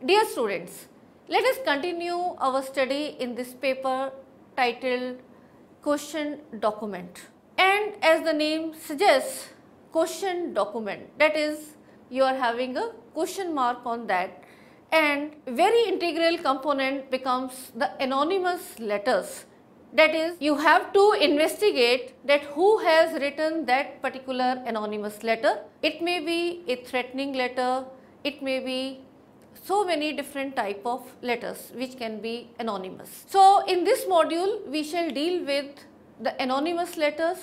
Dear students, let us continue our study in this paper titled Question Document. And as the name suggests, question document, that is, you are having a question mark on that, and very integral component becomes the anonymous letters. That is, you have to investigate that who has written that particular anonymous letter. It may be a threatening letter, it may be so many different type of letters which can be anonymous. So, in this module we shall deal with the anonymous letters,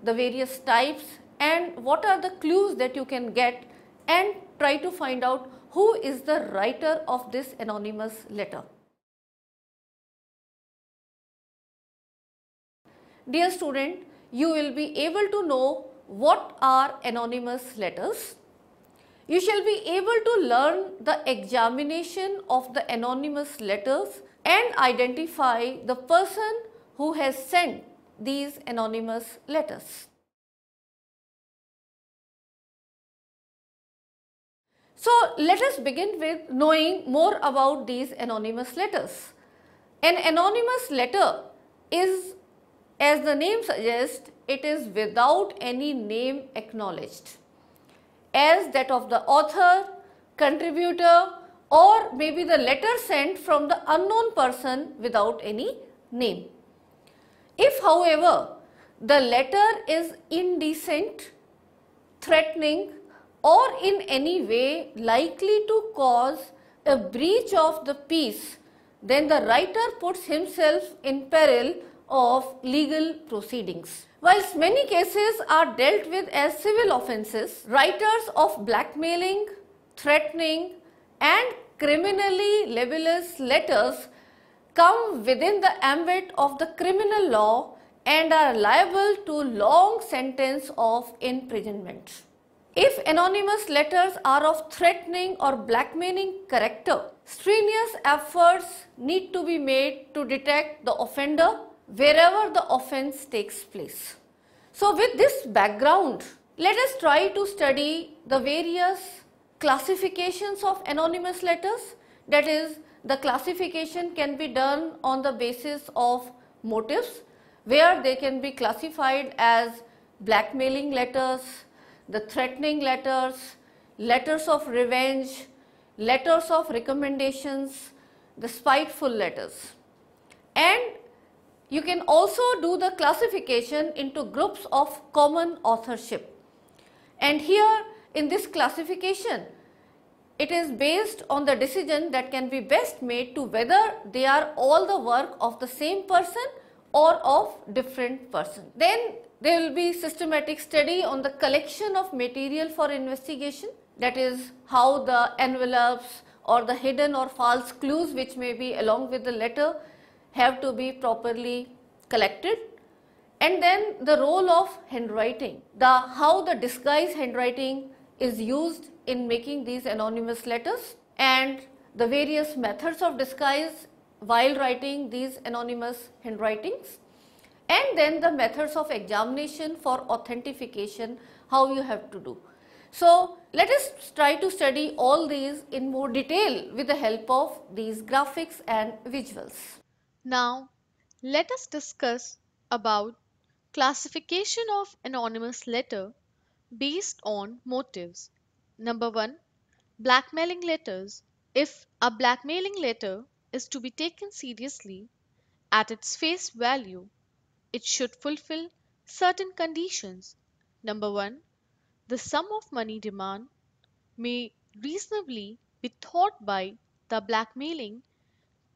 the various types, and what are the clues that you can get, and try to find out who is the writer of this anonymous letter. Dear student, you will be able to know what are anonymous letters. You shall be able to learn the examination of the anonymous letters and identify the person who has sent these anonymous letters. So, let us begin with knowing more about these anonymous letters. An anonymous letter is, as the name suggests, it is without any name acknowledged, as that of the author, contributor, or maybe the letter sent from the unknown person without any name. If, however, the letter is indecent, threatening, or in any way likely to cause a breach of the peace, then the writer puts himself in peril of legal proceedings. Whilst many cases are dealt with as civil offences, writers of blackmailing, threatening and criminally libelous letters come within the ambit of the criminal law and are liable to long sentence of imprisonment. If anonymous letters are of threatening or blackmailing character, strenuous efforts need to be made to detect the offender wherever the offence takes place. So, with this background, let us try to study the various classifications of anonymous letters. That is, the classification can be done on the basis of motives, where they can be classified as blackmailing letters, the threatening letters, letters of revenge, letters of recommendations, the spiteful letters. And you can also do the classification into groups of common authorship. And here in this classification, it is based on the decision that can be best made to whether they are all the work of the same person or of different person. Then there will be systematic study on the collection of material for investigation, that is how the envelopes or the hidden or false clues which may be along with the letter have to be properly collected. And then the role of handwriting, how the disguised handwriting is used in making these anonymous letters, and the various methods of disguise while writing these anonymous handwritings, and then the methods of examination for authentication, how you have to do. So, let us try to study all these in more detail with the help of these graphics and visuals. Now, let us discuss about classification of anonymous letter based on motives. Number 1. Blackmailing letters. If a blackmailing letter is to be taken seriously at its face value, it should fulfill certain conditions. Number 1. The sum of money demand may reasonably be thought by the blackmailing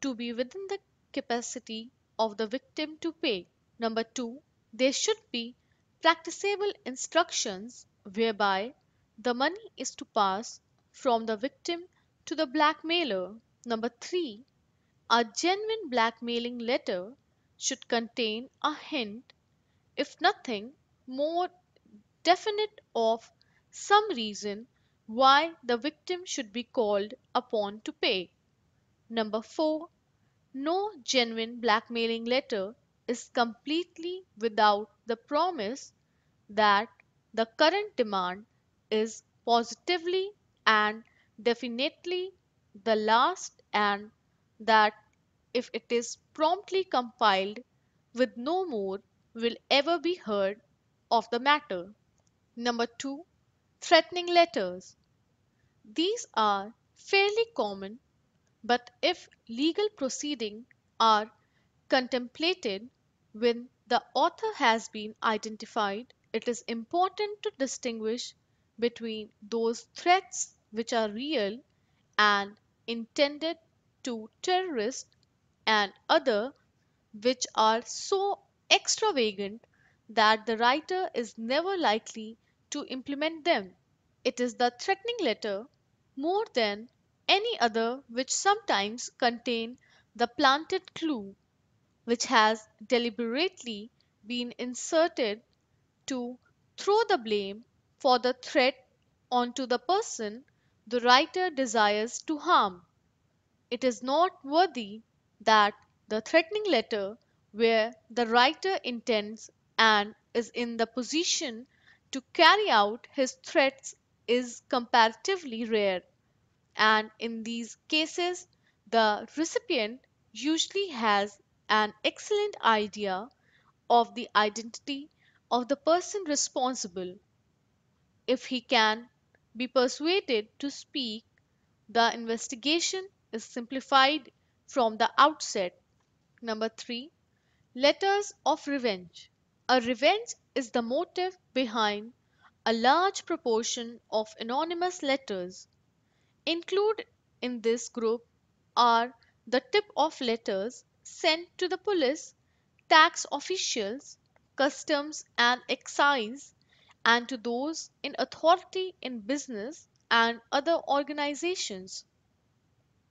to be within the capacity of the victim to pay. Number 2. There should be practicable instructions whereby the money is to pass from the victim to the blackmailer. Number 3. A genuine blackmailing letter should contain a hint, if nothing more definite, of some reason why the victim should be called upon to pay. Number 4. No genuine blackmailing letter is completely without the promise that the current demand is positively and definitely the last, and that if it is promptly compiled with no more will ever be heard of the matter. Number 2, threatening letters. These are fairly common, but if legal proceedings are contemplated when the author has been identified, it is important to distinguish between those threats which are real and intended to terrorists and other which are so extravagant that the writer is never likely to implement them. It is the threatening letter more than any other which sometimes contain the planted clue which has deliberately been inserted to throw the blame for the threat onto the person the writer desires to harm. It is noteworthy that the threatening letter, where the writer intends and is in the position to carry out his threats, is comparatively rare, and in these cases, the recipient usually has an excellent idea of the identity of the person responsible. If he can be persuaded to speak, the investigation is simplified from the outset. Number 3, letters of revenge. A revenge is the motive behind a large proportion of anonymous letters. Included in this group are the tip off letters sent to the police, tax officials, customs and excise, and to those in authority in business and other organizations.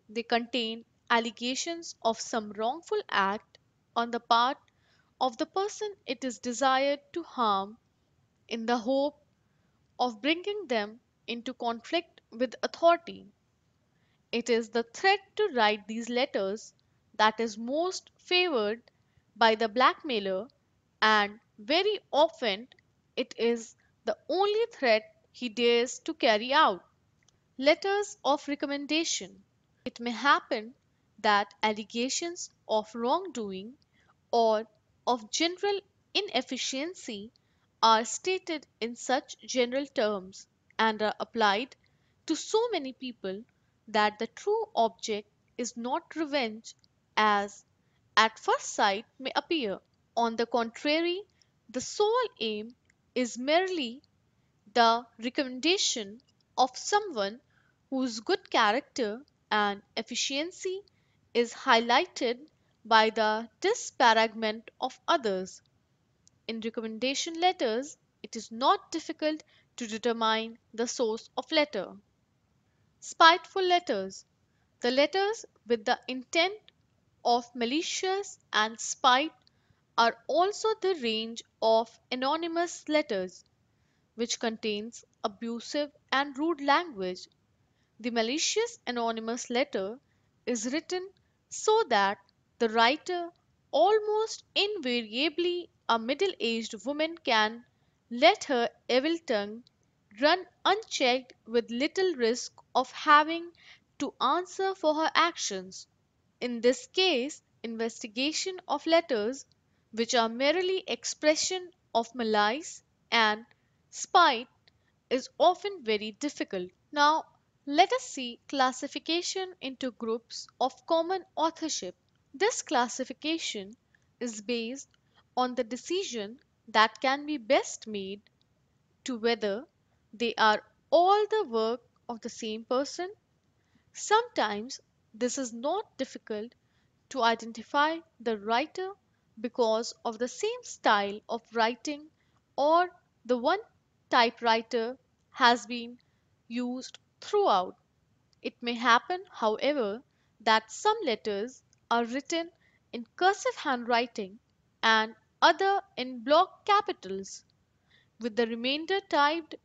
They contain allegations of some wrongful act on the part of the person it is desired to harm in the hope of bringing them into conflict with authority. It is the threat to write these letters that is most favored by the blackmailer, and very often it is the only threat he dares to carry out. Letters of recommendation. It may happen that allegations of wrongdoing or of general inefficiency are stated in such general terms and are applied to so many people that the true object is not revenge as at first sight may appear. On the contrary, the sole aim is merely the recommendation of someone whose good character and efficiency is highlighted by the disparagement of others. In recommendation letters, it is not difficult to determine the source of letter. Spiteful letters. The letters with the intent of malicious and spite are also the range of anonymous letters which contains abusive and rude language. The malicious anonymous letter is written so that the writer, almost invariably a middle aged woman, can let her evil tongue run unchecked with little risk of having to answer for her actions. In this case, investigation of letters which are merely expression of malice and spite is often very difficult. Now, let us see classification into groups of common authorship. This classification is based on the decision that can be best made to whether they are all the work of the same person. Sometimes this is not difficult to identify the writer because of the same style of writing or the one typewriter has been used throughout. It may happen, however, that some letters are written in cursive handwriting and other in block capitals, with the remainder typed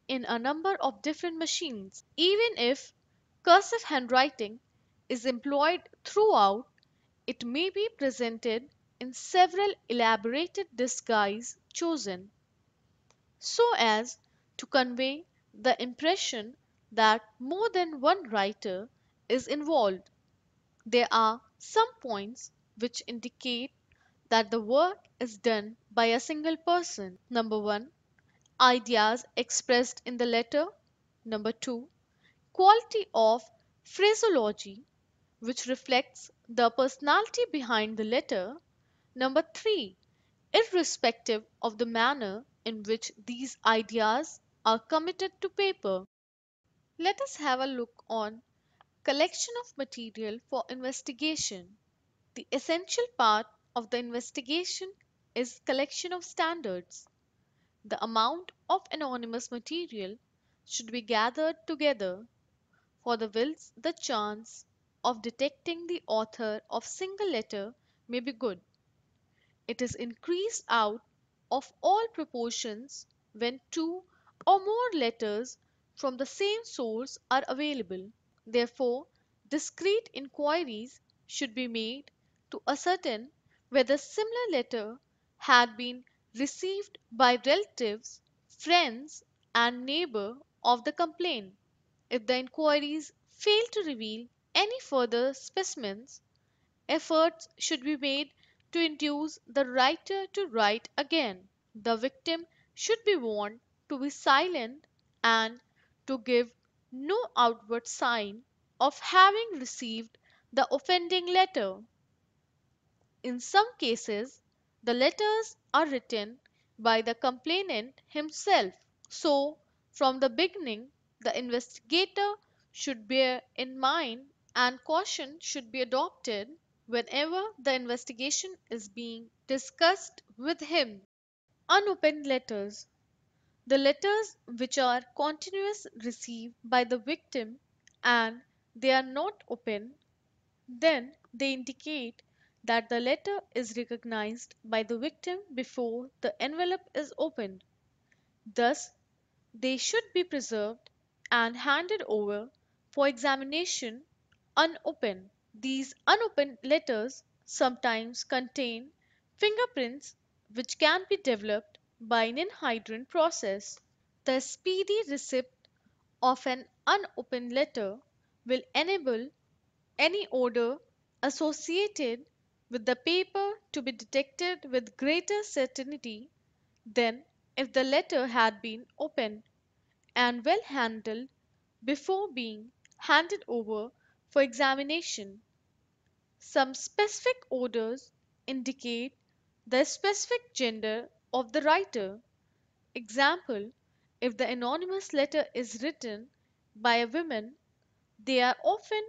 in a number of different machines. Even if cursive handwriting is employed throughout, it may be presented in several elaborated disguises chosen so as to convey the impression that more than one writer is involved. There are some points which indicate that the work is done by a single person. Number 1, ideas expressed in the letter. Number 2, quality of phraseology, which reflects the personality behind the letter. Number 3, irrespective of the manner in which these ideas are committed to paper. Let us have a look on collection of material for investigation. The essential part of the investigation is collection of standards. The amount of anonymous material should be gathered together for the whilst the chance of detecting the author of single letter may be good. It is increased out of all proportions when two or more letters from the same source are available. Therefore, discreet inquiries should be made to ascertain whether similar letter had been received by relatives, friends, and neighbor of the complainant. If the inquiries fail to reveal any further specimens, efforts should be made to induce the writer to write again. The victim should be warned to be silent and to give no outward sign of having received the offending letter. In some cases, the letters are written by the complainant himself. So, from the beginning, the investigator should bear in mind and caution should be adopted whenever the investigation is being discussed with him. Unopened letters. The letters which are continuous received by the victim and they are not open, then they indicate that the letter is recognized by the victim before the envelope is opened. Thus, they should be preserved and handed over for examination unopened. These unopened letters sometimes contain fingerprints which can be developed by an inhydrin process. The speedy receipt of an unopened letter will enable any odor associated with the paper to be detected with greater certainty than if the letter had been opened and well handled before being handed over for examination. Some specific odors indicate the specific gender of the writer. Example, if the anonymous letter is written by a woman, they are often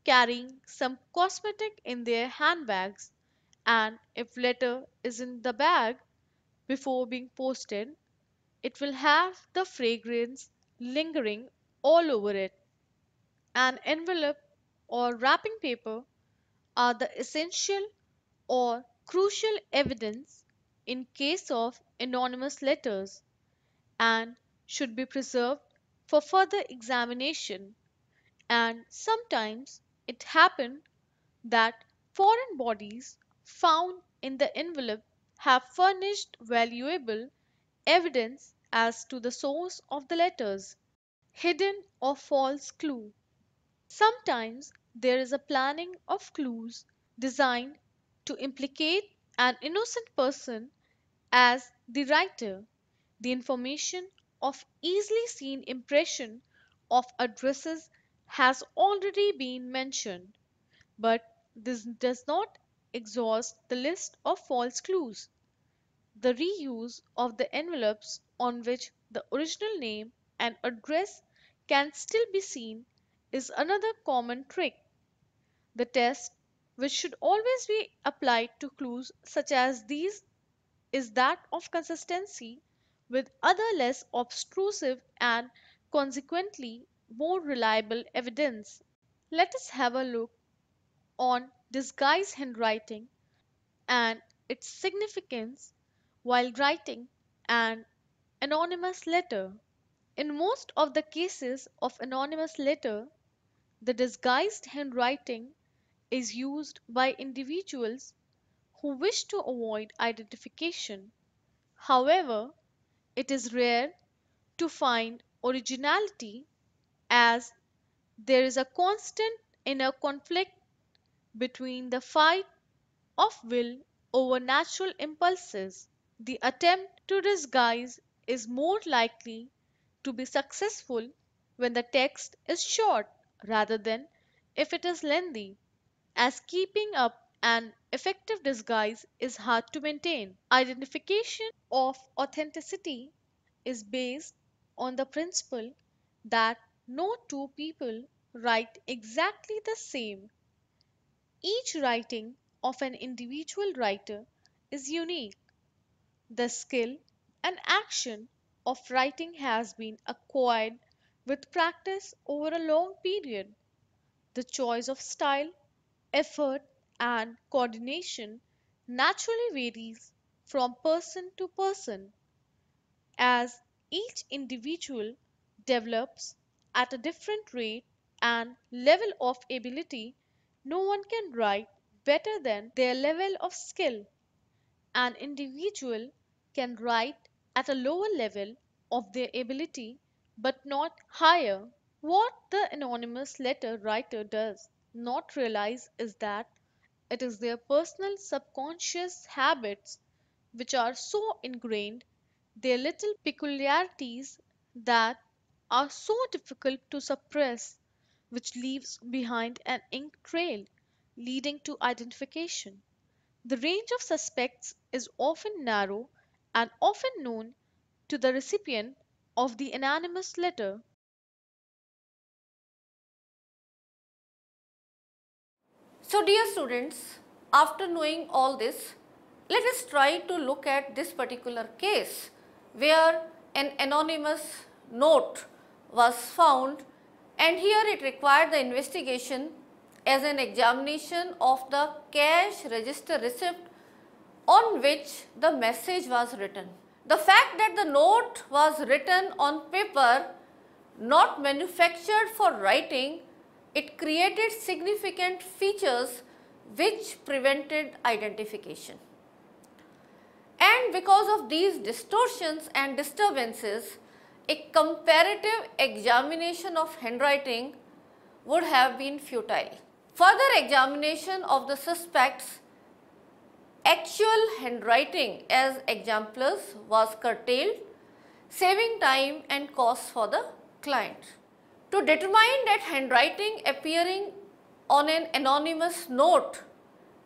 carrying some cosmetic in their handbags, and if letter is in the bag before being posted, it will have the fragrance lingering all over it. An envelope or wrapping paper are the essential or crucial evidence in case of anonymous letters and should be preserved for further examination. And sometimes it happened that foreign bodies found in the envelope have furnished valuable evidence as to the source of the letters. Hidden or false clue. Sometimes there is a planning of clues designed to implicate an innocent person as the writer. The information of easily seen impression of addresses has already been mentioned, but this does not exhaust the list of false clues. The reuse of the envelopes on which the original name and address can still be seen is another common trick. The test, which should always be applied to clues such as these, is that of consistency with other less obtrusive and consequently more reliable evidence. Let us have a look on disguised handwriting and its significance while writing an anonymous letter. In most of the cases of anonymous letter, the disguised handwriting is used by individuals who wish to avoid identification. However, it is rare to find originality as There is a constant inner conflict between the fight of will over natural impulses. The attempt to disguise is more likely to be successful when the text is short rather than if it is lengthy, as keeping up an effective disguise is hard to maintain. Identification of authenticity is based on the principle that no two people write exactly the same. Each writing of an individual writer is unique. The skill and action of writing has been acquired with practice over a long period. The choice of style, effort, and coordination naturally varies from person to person as each individual develops at a different rate and level of ability. No one can write better than their level of skill. An individual can write at a lower level of their ability but not higher. What the anonymous letter writer does not realize is that it is their personal subconscious habits which are so ingrained, their little peculiarities that are so difficult to suppress, which leaves behind an ink trail leading to identification. The range of suspects is often narrow and often known to the recipient of the anonymous letter. So dear students, after knowing all this, let us try to look at this particular case where an anonymous note was found, and here it required the investigation as an examination of the cash register receipt on which the message was written. The fact that the note was written on paper, not manufactured for writing, it created significant features which prevented identification. And because of these distortions and disturbances, a comparative examination of handwriting would have been futile. Further examination of the suspect's actual handwriting as exemplars was curtailed, saving time and cost for the client. To determine that handwriting appearing on an anonymous note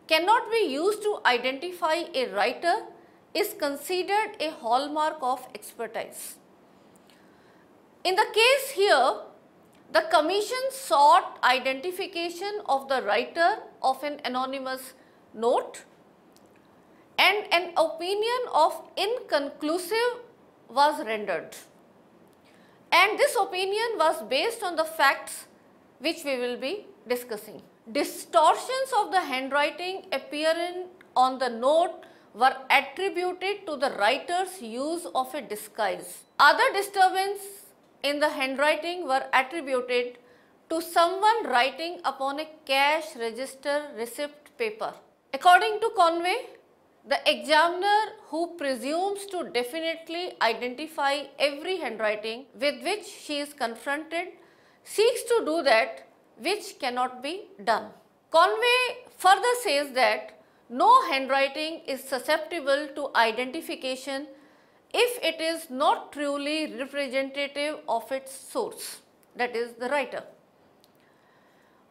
cannot be used to identify a writer is considered a hallmark of expertise. In the case here, the commission sought identification of the writer of an anonymous note, and an opinion of inconclusive was rendered. And this opinion was based on the facts which we will be discussing. Distortions of the handwriting appearing on the note were attributed to the writer's use of a disguise. Other disturbances in the handwriting were attributed to someone writing upon a cash register receipt paper. According to Conway, the examiner, who presumes to definitely identify every handwriting with which she is confronted, seeks to do that which cannot be done. Conway further says that no handwriting is susceptible to identification if it is not truly representative of its source, that is the writer.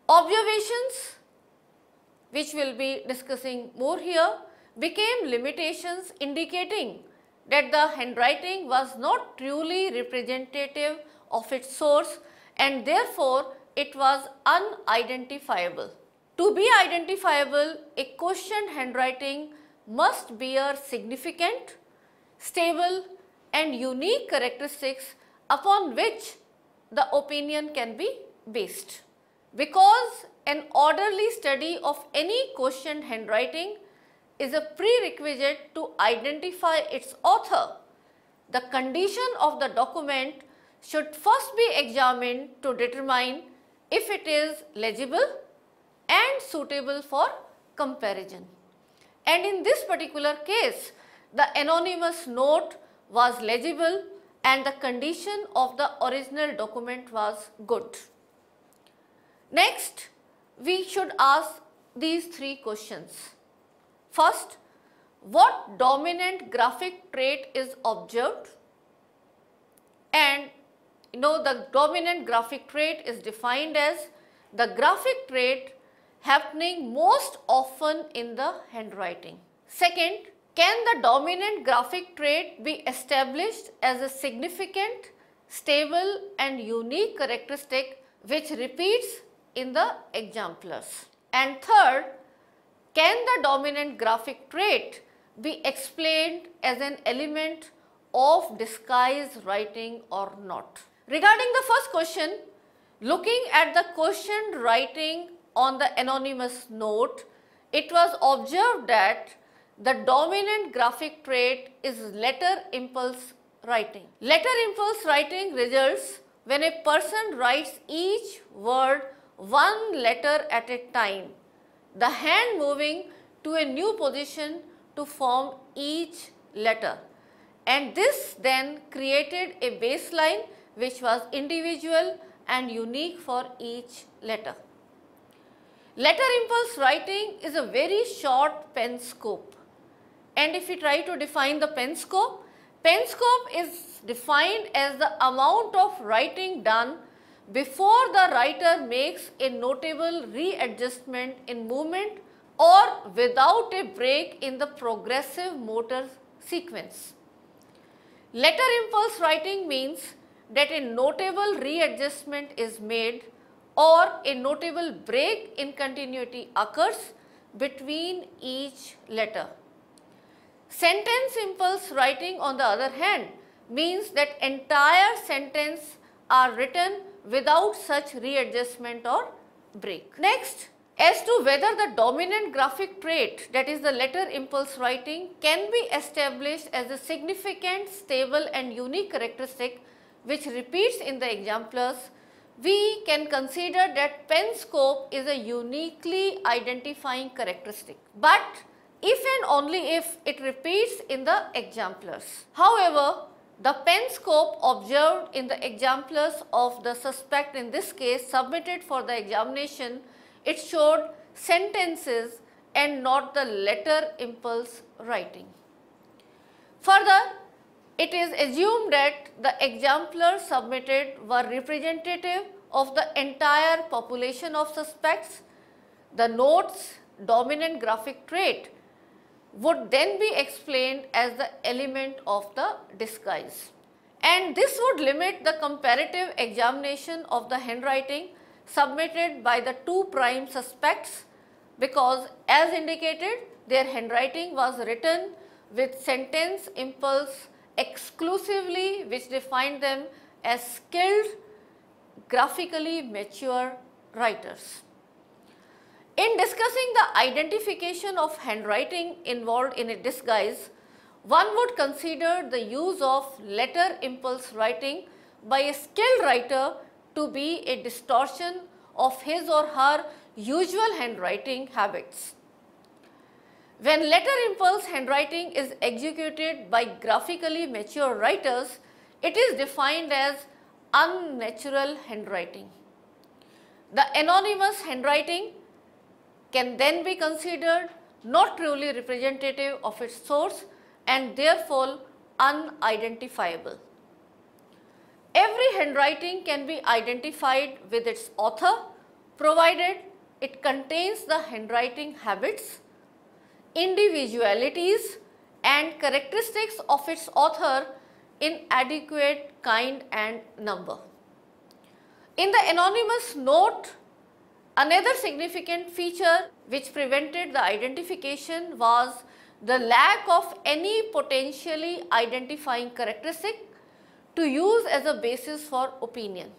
Observations, which we will be discussing more here, became limitations indicating that the handwriting was not truly representative of its source and therefore it was unidentifiable. To be identifiable, a questioned handwriting must bear significant, stable and unique characteristics upon which the opinion can be based. Because an orderly study of any questioned handwriting is a prerequisite to identify its author, the condition of the document should first be examined to determine if it is legible and suitable for comparison. And in this particular case, the anonymous note was legible and the condition of the original document was good. Next, we should ask these three questions. First, what dominant graphic trait is observed? And the dominant graphic trait is defined as the graphic trait happening most often in the handwriting. Second, can the dominant graphic trait be established as a significant, stable and unique characteristic which repeats in the exemplars? And third, can the dominant graphic trait be explained as an element of disguise writing or not? Regarding the first question, looking at the questioned writing on the anonymous note, it was observed that the dominant graphic trait is letter impulse writing. Letter impulse writing results when a person writes each word one letter at a time, the hand moving to a new position to form each letter, and this then created a baseline which was individual and unique for each letter. Letter impulse writing is a very short pen scope, and if we try to define the pen scope is defined as the amount of writing done before the writer makes a notable readjustment in movement or without a break in the progressive motor sequence. Letter impulse writing means that a notable readjustment is made or a notable break in continuity occurs between each letter. Sentence impulse writing, on the other hand, means that entire sentences are written without such readjustment or break. Next, as to whether the dominant graphic trait, that is the letter impulse writing, can be established as a significant, stable and unique characteristic which repeats in the exemplars, we can consider that pen scope is a uniquely identifying characteristic, but if and only if it repeats in the exemplars. However, the pen scope observed in the exemplars of the suspect, in this case submitted for the examination, it showed sentences and not the letter impulse writing. Further, it is assumed that the exemplars submitted were representative of the entire population of suspects. The note's dominant graphic trait would then be explained as the element of the disguise, and this would limit the comparative examination of the handwriting submitted by the two prime suspects, because as indicated their handwriting was written with sentence impulse exclusively, which defined them as skilled, graphically mature writers. In discussing the identification of handwriting involved in a disguise, one would consider the use of letter impulse writing by a skilled writer to be a distortion of his or her usual handwriting habits. When letter impulse handwriting is executed by graphically mature writers, it is defined as unnatural handwriting. The anonymous handwriting can then be considered not truly representative of its source and therefore unidentifiable. Every handwriting can be identified with its author provided it contains the handwriting habits, individualities and characteristics of its author in adequate kind and number. In the anonymous note, another significant feature which prevented the identification was the lack of any potentially identifying characteristic to use as a basis for opinion,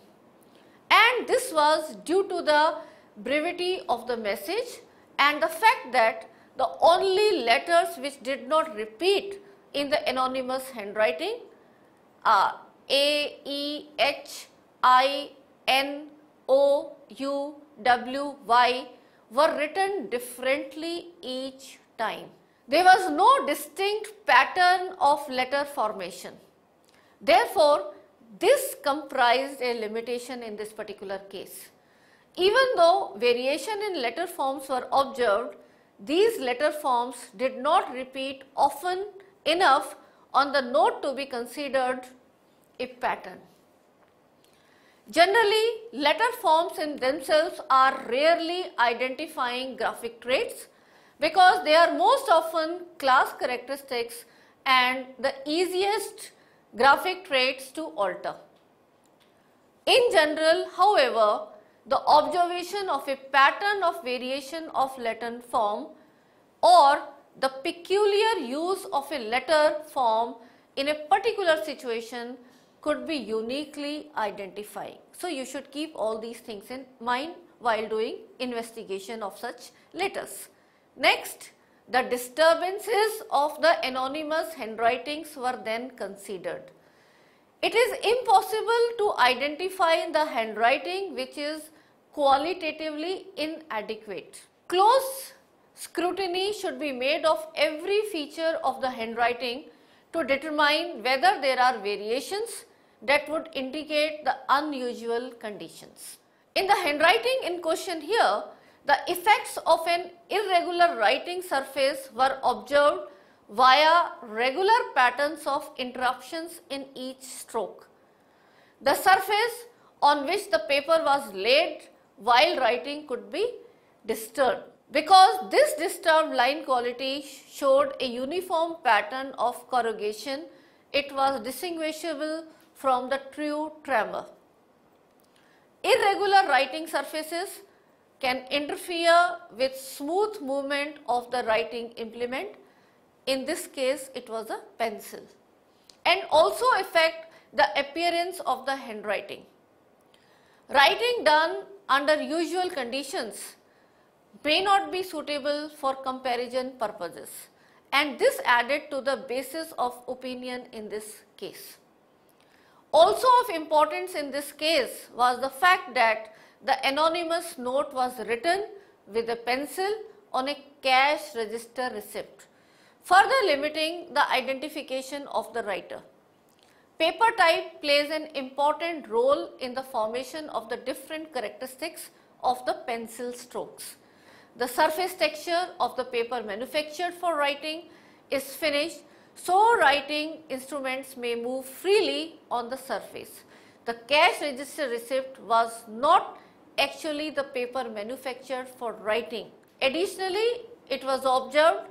and this was due to the brevity of the message and the fact that the only letters which did not repeat in the anonymous handwriting are A, E, H, I, N, O, U, W, Y were written differently each time. There was no distinct pattern of letter formation. Therefore, this comprised a limitation in this particular case. Even though variation in letter forms were observed, these letter forms did not repeat often enough on the note to be considered a pattern. Generally, letter forms in themselves are rarely identifying graphic traits because they are most often class characteristics and the easiest graphic traits to alter. In general, however, the observation of a pattern of variation of letter form or the peculiar use of a letter form in a particular situation could be uniquely identifying. So, you should keep all these things in mind while doing investigation of such letters. Next, the disturbances of the anonymous handwritings were then considered. It is impossible to identify the handwriting which is qualitatively inadequate. Close scrutiny should be made of every feature of the handwriting to determine whether there are variations that would indicate the unusual conditions. In the handwriting in question here, the effects of an irregular writing surface were observed via regular patterns of interruptions in each stroke. The surface on which the paper was laid while writing could be disturbed. Because this disturbed line quality showed a uniform pattern of corrugation, it was distinguishable from the true tremor. Irregular writing surfaces can interfere with smooth movement of the writing implement. In this case, it was a pencil, and also affect the appearance of the handwriting. Writing done under usual conditions may not be suitable for comparison purposes, and this added to the basis of opinion in this case. Also of importance in this case was the fact that the anonymous note was written with a pencil on a cash register receipt, further limiting the identification of the writer. Paper type plays an important role in the formation of the different characteristics of the pencil strokes. The surface texture of the paper manufactured for writing is finished, so writing instruments may move freely on the surface. The cash register receipt was not actually the paper manufactured for writing. Additionally, it was observed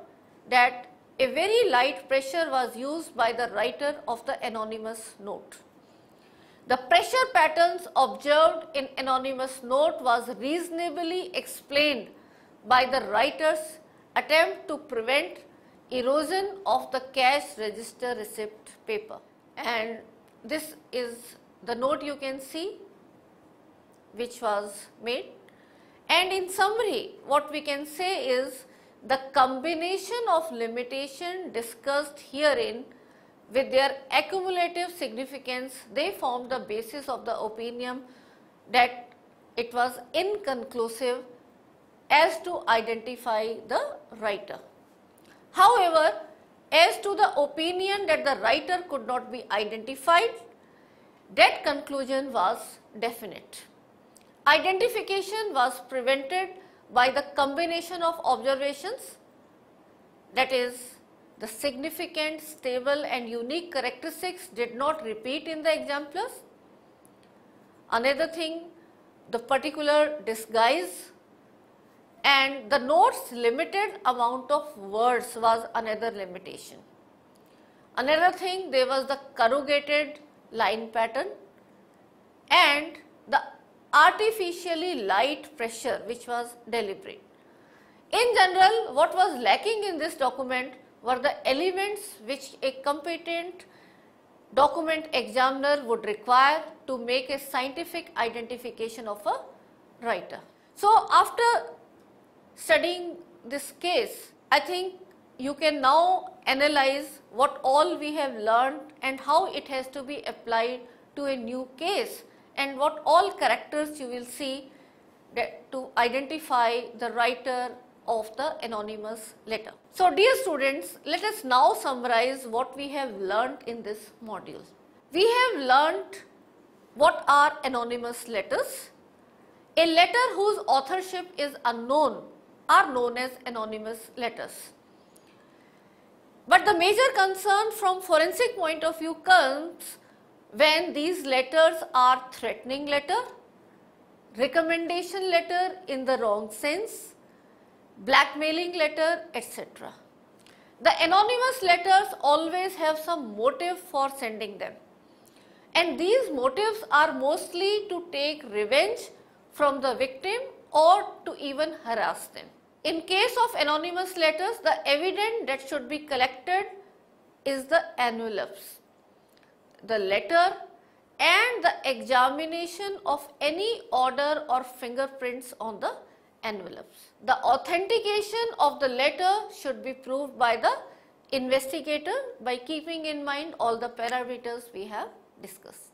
that a very light pressure was used by the writer of the anonymous note. The pressure patterns observed in anonymous note was reasonably explained by the writer's attempt to prevent erosion of the cash register receipt paper. And this is the note you can see which was made. And in summary, what we can say is the combination of limitation discussed herein with their accumulative significance, they form the basis of the opinion that it was inconclusive as to identify the writer. However, as to the opinion that the writer could not be identified, that conclusion was definite. Identification was prevented by the combination of observations, that is, the significant, stable and unique characteristics did not repeat in the exemplars. Another thing, the particular disguise and the note's limited amount of words was another limitation. Another thing, there was the corrugated line pattern and the artificially light pressure which was deliberate. In general, what was lacking in this document were the elements which a competent document examiner would require to make a scientific identification of a writer. So, after studying this case, I think you can now analyze what all we have learned and how it has to be applied to a new case and what all characters you will see that to identify the writer of the anonymous letter. So, dear students, let us now summarize what we have learned in this module. We have learnt what are anonymous letters A letter whose authorship is unknown are known as anonymous letters. But the major concern from forensic point of view comes when these letters are threatening letter, recommendation letter in the wrong sense, blackmailing letter, etc. The anonymous letters always have some motive for sending them, and these motives are mostly to take revenge from the victim or to even harass them. In case of anonymous letters, the evidence that should be collected is the envelopes, the letter, and the examination of any order or fingerprints on the envelopes. The authentication of the letter should be proved by the investigator by keeping in mind all the parameters we have discussed.